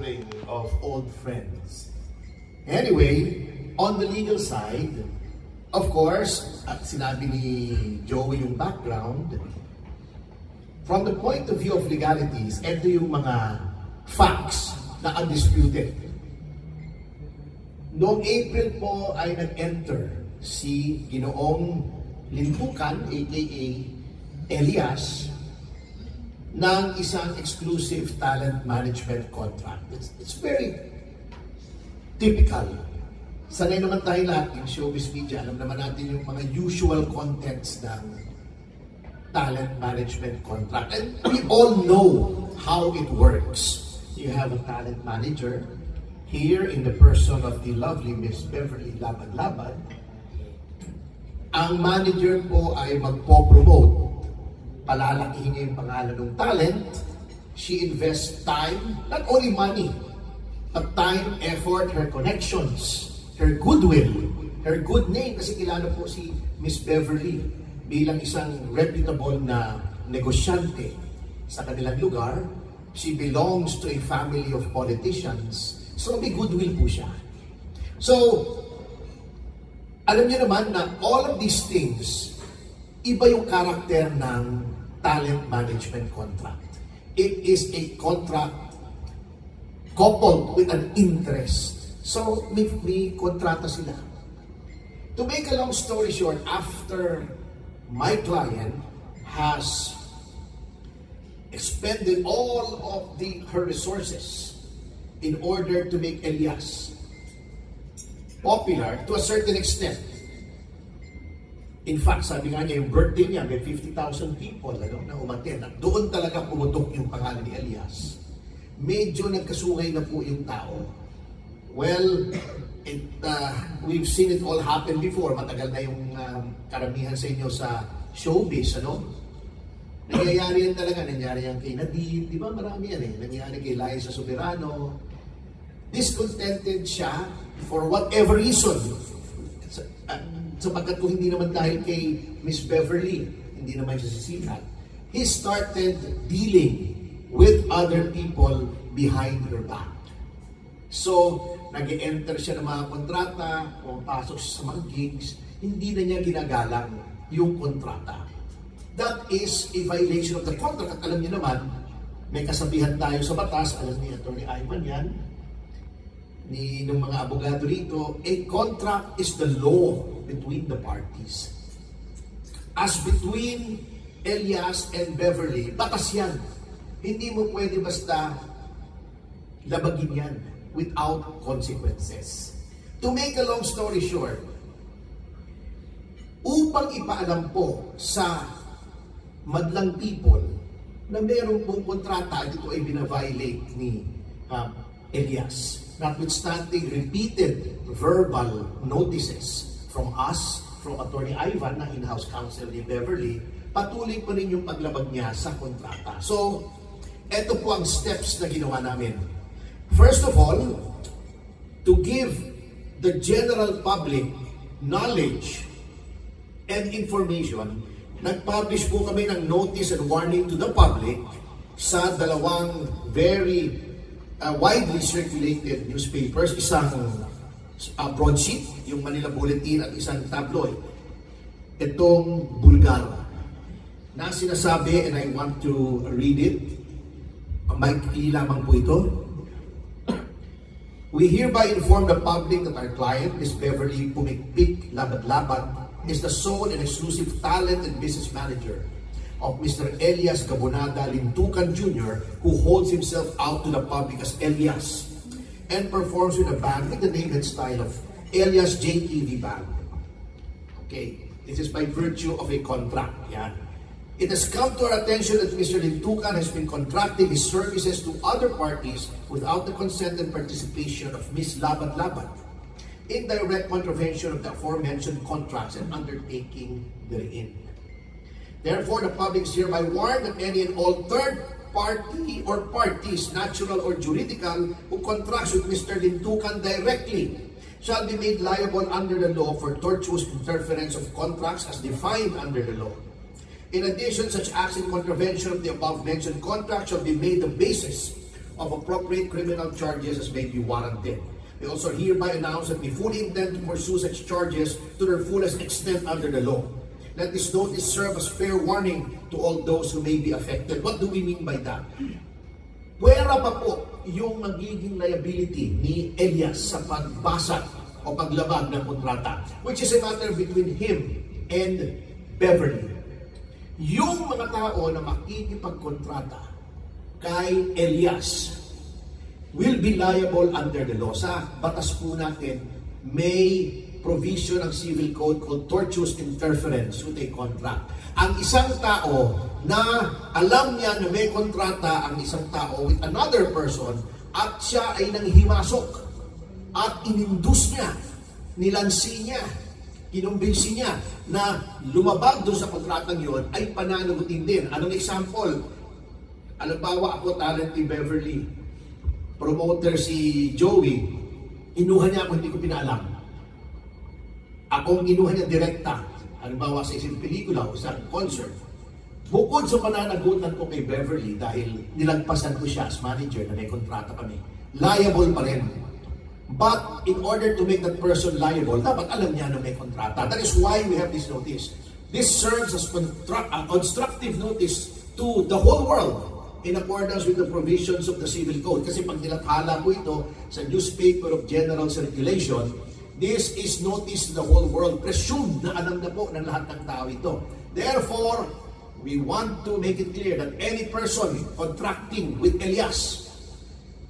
scattering of old friends. Anyway, on the legal side, of course, at sinabi ni Joey yung background, from the point of view of legalities, ito yung mga facts na undisputed. Noong April po ay nag-enter si Ginoong Lintukan, aka Elias, ng isang exclusive talent management contract. It's very typical. Sanay naman tayo lahat in showbiz media. Alam naman natin yung mga usual contents ng talent management contract. And we all know how it works. You have a talent manager here in the person of the lovely Miss Beverly Laban-Laban. Ang manager po ay magpo-promote. Palalakihin niya yung pangalan ng talent. She invests time, not only money, but time, effort, her connections, her goodwill, her good name. Kasi kilala po si Miss Beverly bilang isang reputable na negosyante sa kanilang lugar. She belongs to a family of politicians. So may goodwill po siya. So, alam niyo naman na all of these things, iba yung karakter ng talent management contract. It is a contract coupled with an interest. So, may kontrata sila. To make a long story short, after my client has expended all of her resources in order to make Elias popular to a certain extent. In fact, sabi nga niya, yung birthday niya, may 50,000 people na umattend. At doon talaga pumutok yung pangalan ni Elias. Medyo nagkasungay na po yung tao. Well, we've seen it all happen before. Matagal na yung karamihan sa inyo sa showbiz, Nangyayari yan talaga. Nangyayari yan kay Nadine. Di ba? Marami yan Nangyayari kay Liza Soberano. Discontented siya for whatever reason. Sapagkat kung hindi naman dahil kay Miss Beverly, hindi naman siya sisikat, he started dealing with other people behind her back. So, nag-enter siya ng mga kontrata, pumapasok siya sa mga gigs, hindi na niya ginagalang yung kontrata. That is a violation of the contract. At alam niyo naman, may kasabihan tayo sa batas, alam ni Atty. Ivan yan, ng mga abogado rito, a contract is the law between the parties. As between Elias and Beverly, batas yan. Hindi mo pwede basta labagin yan without consequences. To make a long story short, upang ipaalam po sa madlang people na meron pong kontrata, ito ay binaviolate ni Elias. Notwithstanding repeated verbal notices from us, from Atty. Ivan na in-house counsel ni Beverly, patuloy pa rin yung paglabag niya sa kontrata. So, eto po ang steps na ginawa namin. First of all, to give the general public knowledge and information, nag-publish po kami ng notice and warning to the public sa dalawang very widely circulated newspapers, isang broadsheet, yung Manila Bulletin, at isang tabloid. Itong Bulgar na sinasabi, and I want to read it, maikli lamang po ito. We hereby inform the public that our client, Ms. Beverly Pumikpik Laban-Laban, is the sole and exclusive talent and business manager of Mr. Elias Gabonada Lintukan Jr., who holds himself out to the public as Elias and performs with a band with the name and style of Elias JTV Band. Okay, this is by virtue of a contract. It has come to our attention that Mr. Lintukan has been contracting his services to other parties without the consent and participation of Ms. Laban-Laban, in direct contravention of the aforementioned contracts and undertaking therein. Therefore, the public is hereby warned that any and all third party or parties, natural or juridical, who contracts with Mr. Lintukan directly shall be made liable under the law for tortious interference of contracts as defined under the law. In addition, such acts in contravention of the above-mentioned contract shall be made the basis of appropriate criminal charges as may be warranted. We also hereby announce that we fully intend to pursue such charges to their fullest extent under the law. Let this notice serve as fair warning to all those who may be affected. What do we mean by that? Puwera pa po yung magiging liability ni Elias sa pagbasag o paglabag ng kontrata, which is a matter between him and Beverly. Yung mga tao na makikipagkontrata kay Elias will be liable under the law. Sa batas po natin, may provision ng civil code called tortious interference with a contract. Ang isang tao na alam niya na may kontrata ang isang tao with another person at siya ay nanghimasok at inindus niya, nilansi niya, kinumbinsi niya na lumabag doon sa kontratang yun, ay pananagutin din. Anong example? Halimbawa ako, talent ni Beverly, promoter si Joey, inuha niya ako, hindi ko pinaalam. Akong inuha niya direkta, halimbawa sa isang pelikula o sa concert. Bukod sa pananagutan ko kay Beverly dahil nilagpasan ko siya as manager na may kontrata kami, liable pa rin. But in order to make that person liable, dapat alam niya na may kontrata. That is why we have this notice. This serves as constructive notice to the whole world in accordance with the provisions of the Civil Code. Kasi pag nilathala po ito sa newspaper of general circulation, this is notice to the whole world. Presumed na alam na po ng lahat ng tao ito. Therefore, we want to make it clear that any person contracting with Elias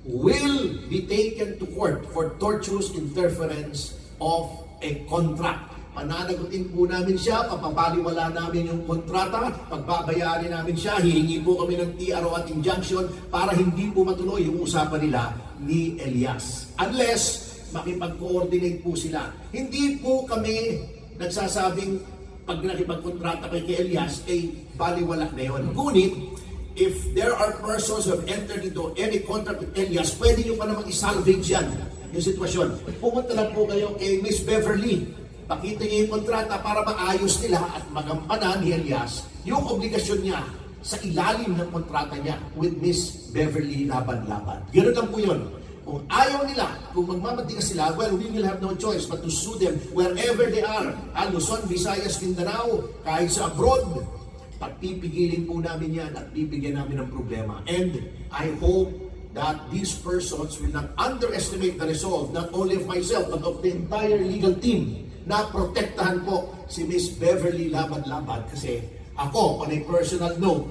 will be taken to court for tortious interference of a contract. Pananagutin po namin siya, papapaliwala namin yung kontrata, pagbabayarin namin siya, hihingi po kami ng TRO at injunction para hindi po matuloy yung usapan nila ni Elias. Unless makipag-coordinate po sila. Hindi po kami nagsasabing pag nakipagkontrata kay Elias, ay baliwala na yun. Ngunit, if there are persons who have entered into any contract with Elias, pwede nyo pa naman isalvage yan, yung sitwasyon. Pumunta lang po kayo kay Miss Beverly. Pakita niya yung kontrata para maayos nila at magampanan ni Elias yung obligasyon niya sa ilalim ng kontrata niya with Miss Beverly laban-laban. Ganoon lang po yun. Kung ayaw nila, kung magmamatigas sila, well, we will have no choice but to sue them wherever they are. Luzon, Visayas, Mindanao, kahit sa abroad, pagpipigilin po namin yan at bibigyan namin ng problema. And I hope that these persons will not underestimate the resolve, not only of myself, but of the entire legal team, na protektahan po si Miss Beverly laban-laban. Kasi ako, on a personal note,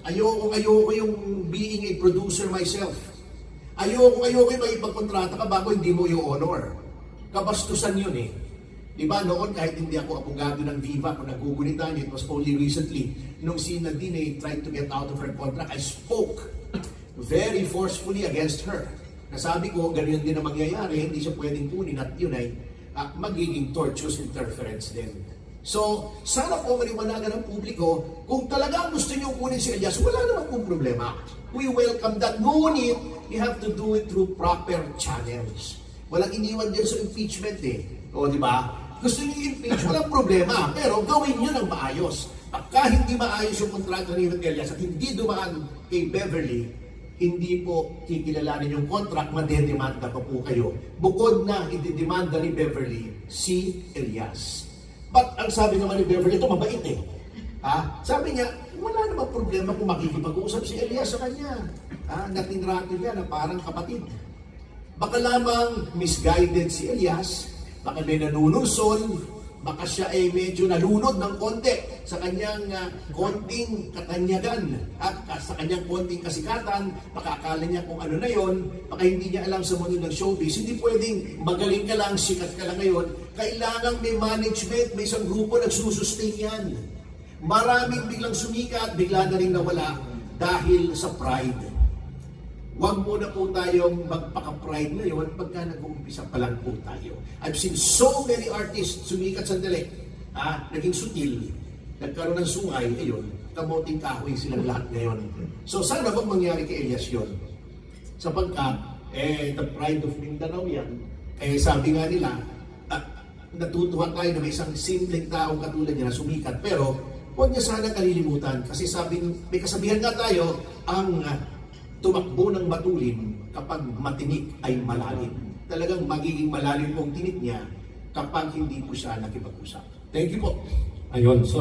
ayoko yung being a producer myself. Ayoko yung magpagkontrata ka bago hindi mo yung honor. Kabastusan yun eh. Diba, noon kahit hindi ako abogado ng Viva, kung nagugunitan, it was only recently, nung si Nadine tried to get out of her contract, I spoke very forcefully against her. Nasabi ko, ganyan din na mangyayari, hindi siya pwedeng kunin at yun ay magiging tortious interference din. So, sana po maliwanagan ng publiko, kung talagang gusto niyo kunin si Elias, wala naman pong problema. We welcome that. Ngunit, you have to do it through proper channels. Walang iniwan din sa impeachment eh. O, di ba? Gusto niyo impeach, walang problema. Pero gawin niyo ng maayos. Pagka hindi maayos yung kontrata ni Elias at hindi dumaan kay Beverly, hindi po kikilalanin yung contract, madedemanda pa po kayo. Bukod na ididemanda ni Beverly si Elias. But ang sabi naman ni Beverly, ito mabait eh. Sabi niya, wala namang problema kung makikipag-uusap si Elias sa kanya. Natinrato niya na parang kapatid. Baka lamang misguided si Elias, baka may nanunulson, baka siya ay medyo nalunod ng konti sa kanyang konting katanyagan at sa kanyang konting kasikatan, baka akala niya kung ano na yon, baka hindi niya alam sa mundo ng showbiz. Hindi pwedeng magaling ka lang, sikat ka lang ngayon. Kailangan may management, may isang grupo nagsusustain yan. Maraming biglang sumikat, bigla na rin nawala dahil sa pride. Huwag muna po tayong magpaka-pride ngayon pagka nag-uumpisa pa lang po tayo. I've seen so many artists sumikat sandali, naging sutil, nagkaroon ng sungay, ayun, kamoting kahoy silang lahat ngayon. So sana bang mangyari kay Elias yun? Sapagkat, the pride of Mindanao yan, sabi nga nila, natutuwa tayo na may isang simpleng taong katulad niya na sumikat, pero huwag niya sana kalilimutan kasi may kasabihan nga tayo, ang tumakbo ng matulin kapag matinik ay malalim. Talagang magiging malalim pong tinik niya kapag hindi po siya nakipag-usap. Thank you po. Ayun, so